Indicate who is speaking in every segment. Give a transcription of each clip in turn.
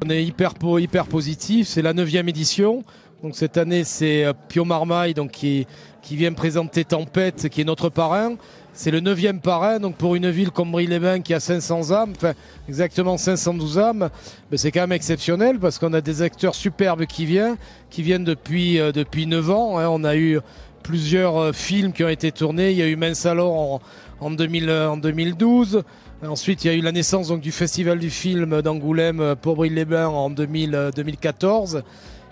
Speaker 1: on est hyper positif. C'est la 9e édition. Donc cette année, c'est Pio Marmaille donc, qui vient présenter Tempête, qui est notre parrain. C'est le 9e parrain, donc pour une ville comme Brie-les-Bains qui a 500 âmes, enfin exactement 512 âmes, ben c'est quand même exceptionnel parce qu'on a des acteurs superbes qui viennent depuis 9 ans. Hein. On a eu plusieurs films qui ont été tournés. Il y a eu Mince alors en 2012. Ensuite, il y a eu la naissance donc, du Festival du film d'Angoulême pour Brie-les-Bains en 2014.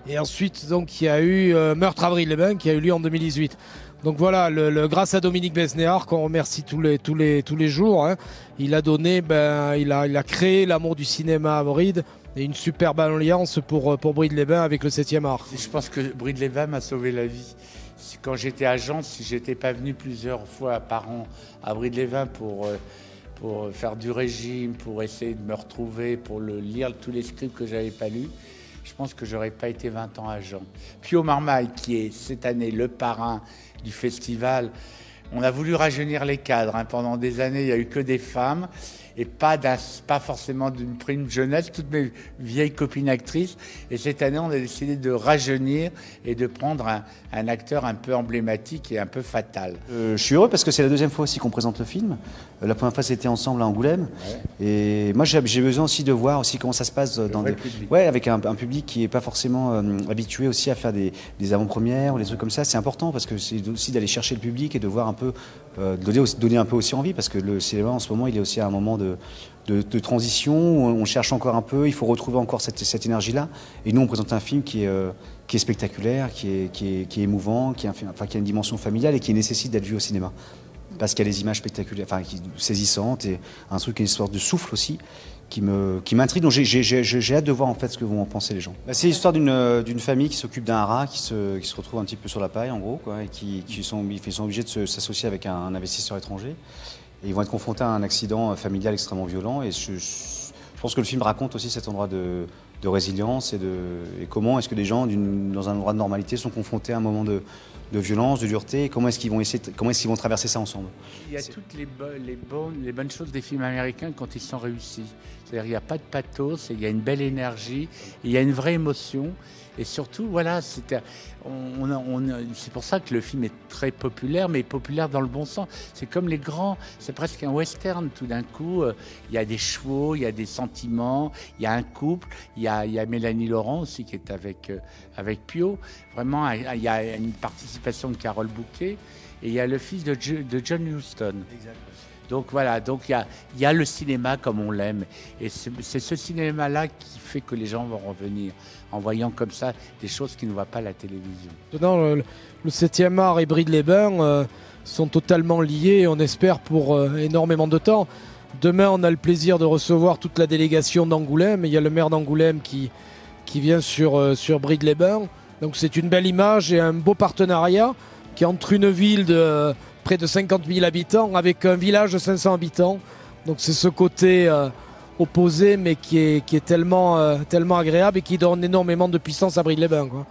Speaker 1: Et ensuite, donc, il y a eu Meurtre à Brie-les-Bains qui a eu lieu en 2018. Donc voilà, grâce à Dominique Besnéard, qu'on remercie tous les jours, hein, il a donné, il a créé l'amour du cinéma à Bride et une superbe alliance pour Bride-les-Bains avec le 7e art.
Speaker 2: Je pense que Bride-les-Bains m'a sauvé la vie. Quand j'étais agent, si j'étais pas venu plusieurs fois par an à Bride-les-Bains pour faire du régime, pour essayer de me retrouver, pour lire tous les scripts que j'avais pas lus, je pense que j'aurais pas été 20 ans agent. Pio Marmaille, qui est cette année le parrain du festival, on a voulu rajeunir les cadres. Hein. Pendant des années, il n'y a eu que des femmes et pas forcément d'une prime jeunesse, toutes mes vieilles copines actrices. Et cette année, on a décidé de rajeunir et de prendre un acteur un peu emblématique et un peu fatal.
Speaker 3: Je suis heureux parce que c'est la 2e fois aussi qu'on présente le film. La première fois, c'était ensemble à Angoulême. Ouais. Et moi, j'ai besoin aussi de voir aussi comment ça se passe avec un public qui n'est pas forcément habitué aussi à faire des avant-premières ou des trucs comme ça. C'est important parce que c'est aussi d'aller chercher le public et de voir un peu, donner un peu aussi envie parce que le cinéma en ce moment, il est aussi à un moment de transition, on cherche encore un peu, il faut retrouver encore cette énergie-là. Et nous, on présente un film qui est spectaculaire, qui est émouvant, qui a une dimension familiale et qui nécessite d'être vu au cinéma. Parce qu'il y a des images spectaculaires, saisissantes et un truc, une histoire de souffle aussi, qui m'intrigue. Donc j'ai hâte de voir en fait ce que vont en penser les gens. C'est l'histoire d'une famille qui s'occupe d'un haras, qui se retrouve un petit peu sur la paille en gros, quoi, et qui sont obligés de s'associer avec un investisseur étranger. Et ils vont être confrontés à un accident familial extrêmement violent. Et je pense que le film raconte aussi cet endroit de résilience et comment est-ce que des gens dans un endroit de normalité sont confrontés à un moment de violence, de dureté. Et comment est-ce qu'ils vont traverser ça ensemble.
Speaker 2: Il y a toutes les bonnes choses des films américains quand ils sont réussis. C'est-à-dire il n'y a pas de pathos, il y a une belle énergie, il y a une vraie émotion. Et surtout, voilà, c'est pour ça que le film est très populaire, mais populaire dans le bon sens. C'est comme les grands, c'est presque un western. Tout d'un coup, il y a des chevaux, il y a des sentiments, il y a un couple, il y a Mélanie Laurent aussi qui est avec Pio. Vraiment, il y a une participation de Carole Bouquet et il y a le fils de John Huston. Exactement. Donc voilà, donc il y a le cinéma comme on l'aime. Et c'est ce cinéma-là qui fait que les gens vont revenir en voyant comme ça des choses qui ne voient pas à la télévision.
Speaker 1: Le 7e art et Bride-les-Bains sont totalement liés, on espère, pour énormément de temps. Demain, on a le plaisir de recevoir toute la délégation d'Angoulême. Il y a le maire d'Angoulême qui vient sur Bride-les-Bains. Donc c'est une belle image et un beau partenariat qui est entre une ville de près de 50 000 habitants avec un village de 500 habitants. Donc c'est ce côté opposé mais qui est tellement agréable et qui donne énormément de puissance à Bride-les-Bains, quoi.